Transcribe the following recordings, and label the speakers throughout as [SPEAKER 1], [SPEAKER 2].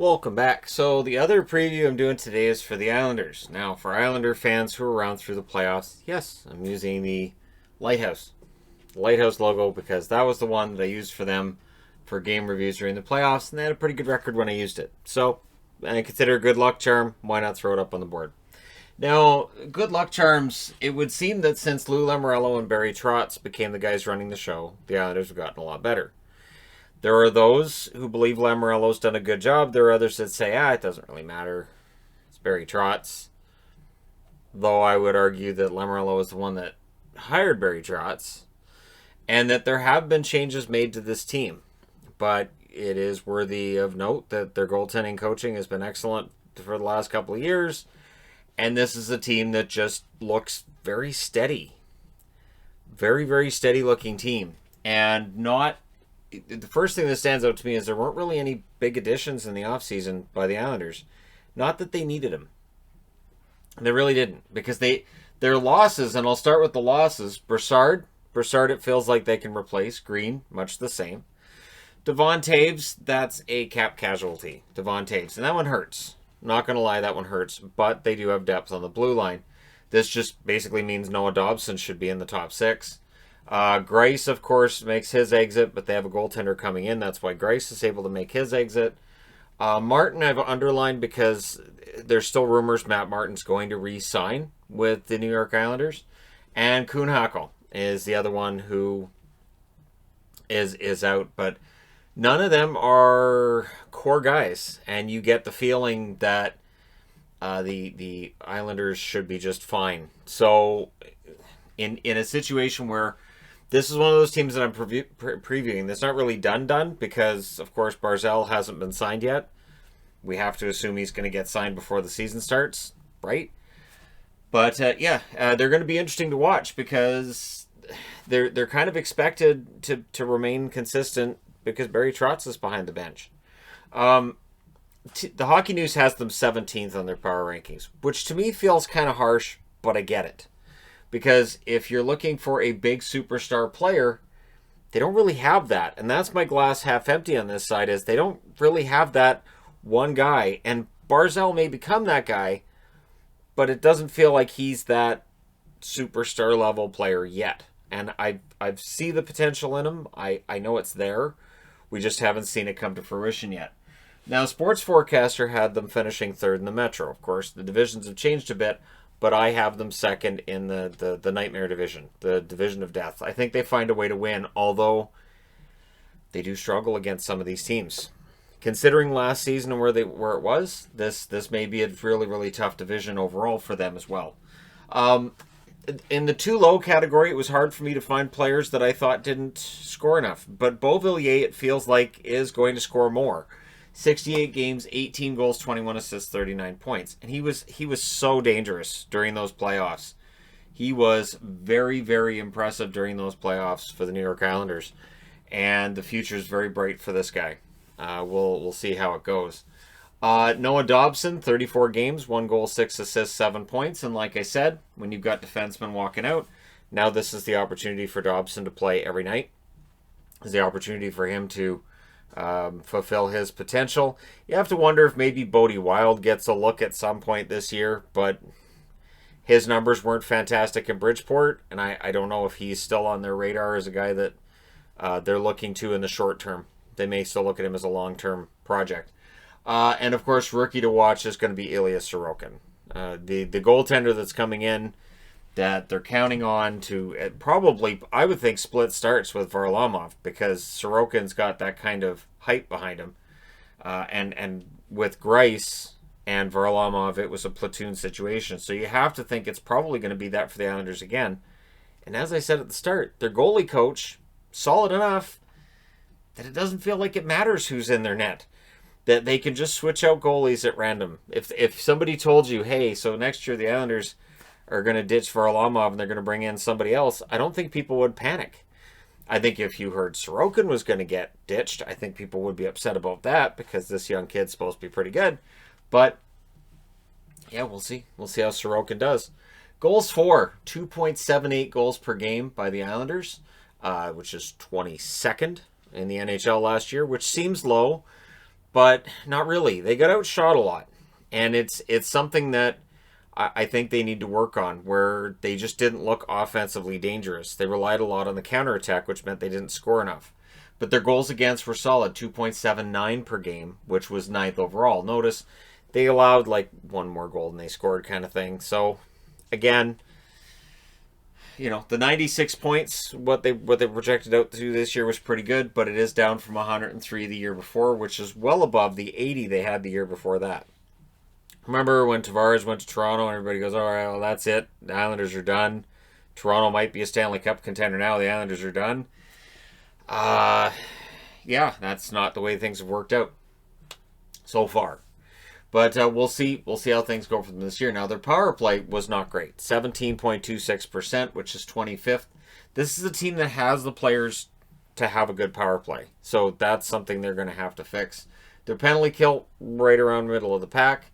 [SPEAKER 1] Welcome back. So the other preview I'm doing today is for the Islanders. Now, for Islander fans who are around through the playoffs, yes, I'm using the Lighthouse logo, because that was the one that I used for them for game reviews during the playoffs, and they had a pretty good record when I used it. So, I consider a good luck charm. Why not throw it up on the board? Now, good luck charms, it would seem that since Lou Lamoriello and Barry Trotz became the guys running the show, the Islanders have gotten a lot better. There are those who believe Lamoriello's done a good job. There are others that say, it doesn't really matter. It's Barry Trotz. Though I would argue that Lamoriello is the one that hired Barry Trotz, and that there have been changes made to this team. But it is worthy of note that their goaltending coaching has been excellent for the last couple of years, and this is a team that just looks very steady. Very, very steady looking team. And the first thing that stands out to me is there weren't really any big additions in the offseason by the Islanders. Not that they needed them. They really didn't. Because their losses, and I'll start with the losses. Broussard, it feels like they can replace. Green, much the same. Devon Toews, that's a cap casualty. Devon Toews. And that one hurts. Not going to lie, that one hurts. But they do have depth on the blue line. This just basically means Noah Dobson should be in the top six. Grice, of course, makes his exit, but they have a goaltender coming in. That's why Grice is able to make his exit. Martin I've underlined because there's still rumors Matt Martin's going to re-sign with the New York Islanders. And Kuhnhackl is the other one who is out. But none of them are core guys. And you get the feeling that the Islanders should be just fine. So in a situation where this is one of those teams that I'm previewing that's not really done because, of course, Barzal hasn't been signed yet. We have to assume he's going to get signed before the season starts, right? But, they're going to be interesting to watch because they're kind of expected to remain consistent because Barry Trotz is behind the bench. The Hockey News has them 17th on their power rankings, which to me feels kind of harsh, but I get it. Because if you're looking for a big superstar player, they don't really have that. And that's my glass half empty on this side, is they don't really have that one guy. And Barzal may become that guy, but it doesn't feel like he's that superstar level player yet. And I see the potential in him. I know it's there. We just haven't seen it come to fruition yet. Now, Sports Forecaster had them finishing third in the Metro. Of course, the divisions have changed a bit, but I have them second in the Nightmare Division, the Division of Death. I think they find a way to win, although they do struggle against some of these teams. Considering last season and where it was, this may be a really, really tough division overall for them as well. In the too low category, it was hard for me to find players that I thought didn't score enough. But Beauvillier, it feels like, is going to score more. 68 games, 18 goals, 21 assists, 39 points. And he was so dangerous during those playoffs. He was very, very impressive during those playoffs for the New York Islanders. And the future is very bright for this guy. We'll see how it goes. Noah Dobson, 34 games, 1 goal, 6 assists, 7 points. And like I said, when you've got defensemen walking out, now this is the opportunity for Dobson to play every night. It's the opportunity for him to fulfill his potential. You have to wonder if maybe Bodie Wild gets a look at some point this year, but his numbers weren't fantastic in Bridgeport, and I don't know if he's still on their radar as a guy that they're looking to in the short term. They may still look at him as a long-term project. And of course, rookie to watch is going to be Ilia Sorokin, the goaltender that's coming in, that they're counting on to probably, I would think, split starts with Varlamov, because Sorokin's got that kind of hype behind him. And with Grice and Varlamov, it was a platoon situation. So you have to think it's probably going to be that for the Islanders again. And as I said at the start, their goalie coach, solid enough that it doesn't feel like it matters who's in their net. That they can just switch out goalies at random. If somebody told you, hey, so next year the Islanders are going to ditch Varlamov and they're going to bring in somebody else, I don't think people would panic. I think if you heard Sorokin was going to get ditched, I think people would be upset about that, because this young kid's supposed to be pretty good. But, yeah, we'll see. We'll see how Sorokin does. Goals for, 2.78 goals per game by the Islanders, which is 22nd in the NHL last year, which seems low. but not really. They got outshot a lot, and it's something that I think they need to work on, where they just didn't look offensively dangerous. They relied a lot on the counterattack, which meant they didn't score enough. But their goals against were solid, 2.79 per game, which was ninth overall. Notice they allowed like one more goal than they scored, kind of thing. So again, the 96 points, what they projected out to this year was pretty good, but it is down from 103 the year before, which is well above the 80 they had the year before that. Remember when Tavares went to Toronto and everybody goes, all right, well, that's it. The Islanders are done. Toronto might be a Stanley Cup contender now. The Islanders are done. Yeah, that's not the way things have worked out so far. But we'll see. We'll see how things go for them this year. Now, their power play was not great. 17.26%, which is 25th. This is a team that has the players to have a good power play. So that's something they're going to have to fix. Their penalty kill, right around middle of the pack.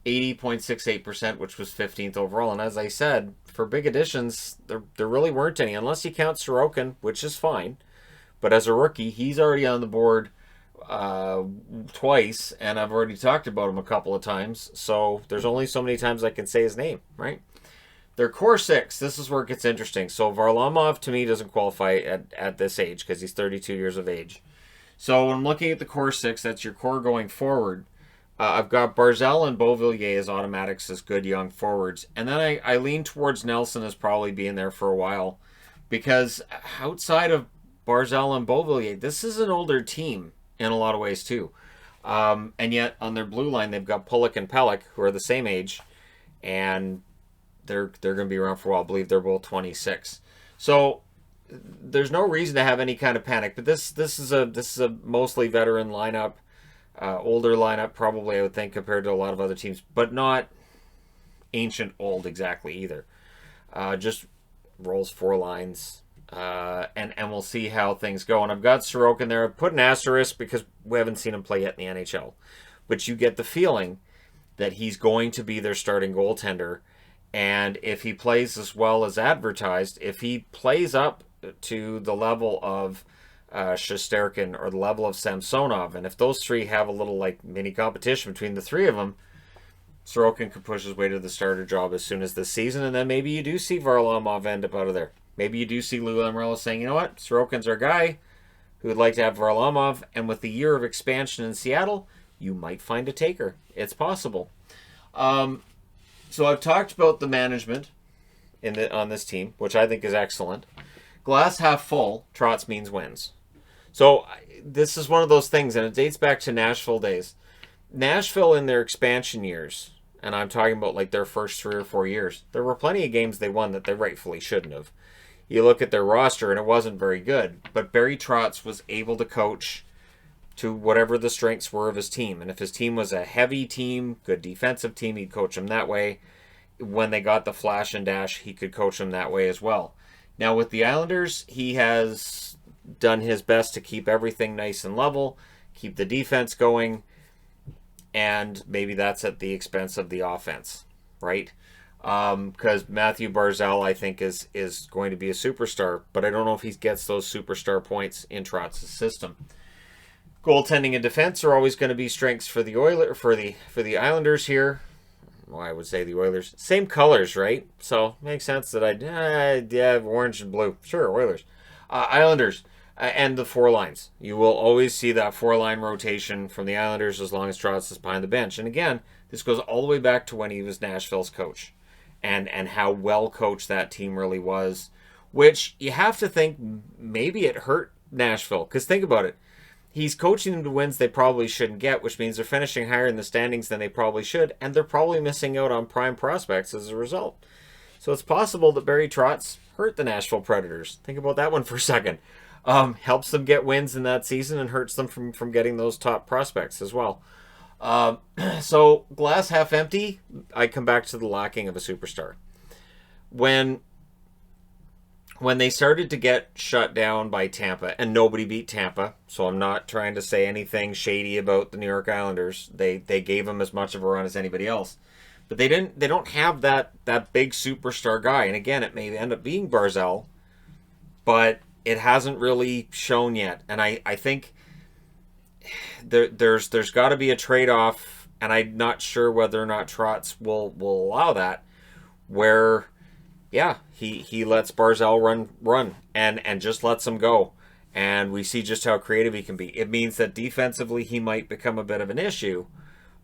[SPEAKER 1] 80.68%, which was 15th overall. And as I said, for big additions, there really weren't any, unless you count Sorokin, which is fine. But as a rookie, he's already on the board twice, and I've already talked about him a couple of times, so there's only so many times I can say his name, right? Their core six, this is where it gets interesting. So Varlamov, to me, doesn't qualify at this age because he's 32 years of age. So when I'm looking at the core six, that's your core going forward. I've got Barzal and Beauvillier as automatics as good young forwards. And then I lean towards Nelson as probably being there for a while, because outside of Barzal and Beauvillier, this is an older team in a lot of ways too. And yet on their blue line, they've got Pulock and Pelech, who are the same age, and they're going to be around for a while. I believe they're both 26. So there's no reason to have any kind of panic. But this is a mostly veteran lineup, older lineup probably, I would think, compared to a lot of other teams, but not ancient old exactly either. Just rolls four lines. And we'll see how things go. And I've got Sorokin there. I've put an asterisk because we haven't seen him play yet in the NHL. But you get the feeling that he's going to be their starting goaltender. And if he plays as well as advertised, if he plays up to the level of Shesterkin or the level of Samsonov, and if those three have a little like mini competition between the three of them, Sorokin could push his way to the starter job as soon as this season. And then maybe you do see Varlamov end up out of there. Maybe you do see Lou Lamoriello saying, you know what, Sorokin's our guy who would like to have Varlamov, and with the year of expansion in Seattle, you might find a taker. It's possible. So I've talked about the management on this team, which I think is excellent. Glass half full, Trotz means wins. So this is one of those things, and it dates back to Nashville days. Nashville in their expansion years, and I'm talking about like their first 3 or 4 years, there were plenty of games they won that they rightfully shouldn't have. You look at their roster, and it wasn't very good. But Barry Trotz was able to coach to whatever the strengths were of his team. And if his team was a heavy team, good defensive team, he'd coach them that way. When they got the flash and dash, he could coach them that way as well. Now with the Islanders, he has done his best to keep everything nice and level, keep the defense going, and maybe that's at the expense of the offense, right? Because Matthew Barzal, I think, is going to be a superstar, but I don't know if he gets those superstar points in Trotz's system. Goaltending and defense are always going to be strengths for the for the Islanders here. Well, I would say the Oilers. Same colors, right? So makes sense that I'd have orange and blue. Sure, Oilers. Islanders and the four lines. You will always see that 4-line rotation from the Islanders as long as Trotz is behind the bench. And again, this goes all the way back to when he was Nashville's coach. And how well coached that team really was, which you have to think maybe it hurt Nashville. Because think about it. He's coaching them to wins they probably shouldn't get, which means they're finishing higher in the standings than they probably should, and they're probably missing out on prime prospects as a result. So it's possible that Barry Trotz hurt the Nashville Predators. Think about that one for a second. Helps them get wins in that season and hurts them from getting those top prospects as well. So glass half empty, I come back to the lacking of a superstar. When they started to get shut down by Tampa, and nobody beat Tampa, so I'm not trying to say anything shady about the New York Islanders. They gave them as much of a run as anybody else. But they don't have that big superstar guy. And again, it may end up being Barzal, but it hasn't really shown yet. And I think there's got to be a trade-off, and I'm not sure whether or not Trotz will allow that, where, yeah, he lets Barzal run and just lets him go. And we see just how creative he can be. It means that defensively he might become a bit of an issue,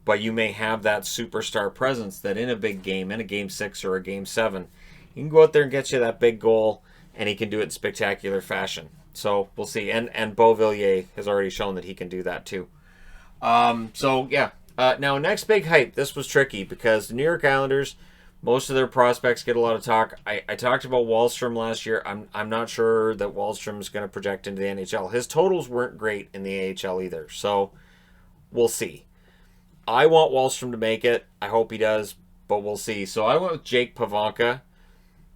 [SPEAKER 1] but you may have that superstar presence that in a big game, in a game 6 or a game 7, he can go out there and get you that big goal, and he can do it in spectacular fashion. So we'll see. And Beauvillier has already shown that he can do that too. So yeah. Now next big hype. This was tricky because the New York Islanders, most of their prospects get a lot of talk. I talked about Wahlstrom last year. I'm not sure that Wahlstrom's going to project into the NHL. His totals weren't great in the AHL either. So we'll see. I want Wahlstrom to make it. I hope he does, but we'll see. So I went with Jake Pavanka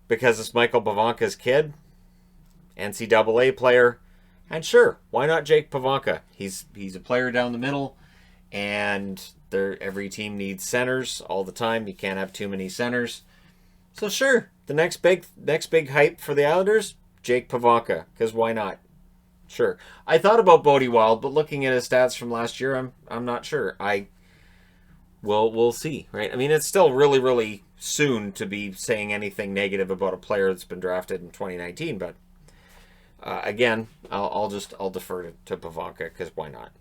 [SPEAKER 1] because it's Michael Pavanka's kid. NCAA player, and sure, why not Jake Pavanka? He's a player down the middle, and every team needs centers all the time. You can't have too many centers, so sure, the next big hype for the Islanders, Jake Pavanka, because why not? Sure, I thought about Bodie Wild, but looking at his stats from last year, I'm not sure. We'll see, right? I mean, it's still really soon to be saying anything negative about a player that's been drafted in 2019, but. Again, I'll defer to Pavanka because why not?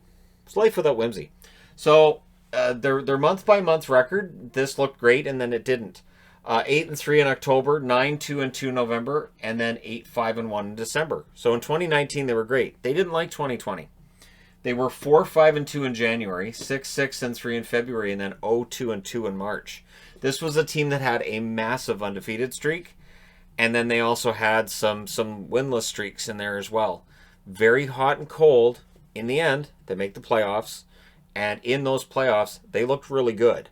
[SPEAKER 1] It's life without whimsy. So their month by month record, this looked great and then it didn't. 8-3 in October, 9-2-2 in November, and then 8-5-1 in December. So in 2019 they were great. They didn't like 2020. They were 4-5-2 in January, 6-6-3 in February, and then 0-2-2 in March. This was a team that had a massive undefeated streak. And then they also had some winless streaks in there as well. Very hot and cold. In the end, they make the playoffs. And in those playoffs, they looked really good.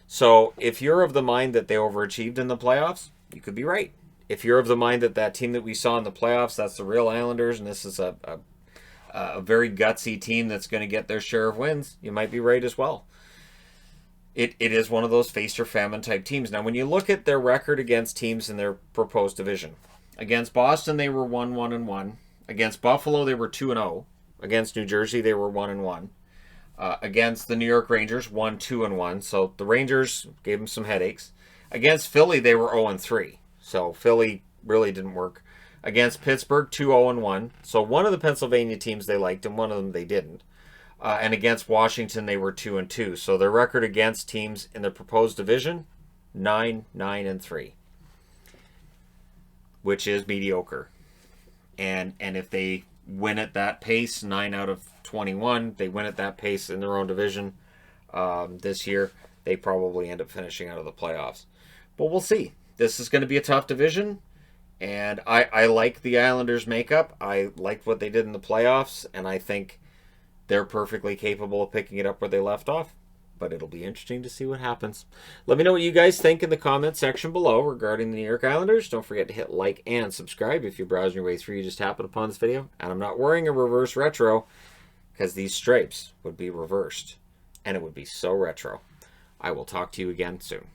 [SPEAKER 1] So if you're of the mind that they overachieved in the playoffs, you could be right. If you're of the mind that team that we saw in the playoffs, that's the real Islanders, and this is a very gutsy team that's going to get their share of wins, you might be right as well. It is one of those feast or famine type teams. Now, when you look at their record against teams in their proposed division, against Boston they were 1-1-1. Against Buffalo they were 2-0. Against New Jersey they were 1-1. Against the New York Rangers 1-2-1. So the Rangers gave them some headaches. Against Philly they were 0-3. So Philly really didn't work. Against Pittsburgh 2-0-1. So one of the Pennsylvania teams they liked and one of them they didn't. And against Washington, they were 2-2. So their record against teams in the proposed division, 9-9-3, which is mediocre. And if they win at that pace, 9 out of 21, they win at that pace in their own division this year, they probably end up finishing out of the playoffs. But we'll see. This is going to be a tough division. And I like the Islanders' makeup. I liked what they did in the playoffs, and I think they're perfectly capable of picking it up where they left off. But it'll be interesting to see what happens. Let me know what you guys think in the comment section below regarding the New York Islanders. Don't forget to hit like and subscribe if you're browsing your way through. You just happened upon this video. And I'm not wearing a reverse retro because these stripes would be reversed. And it would be so retro. I will talk to you again soon.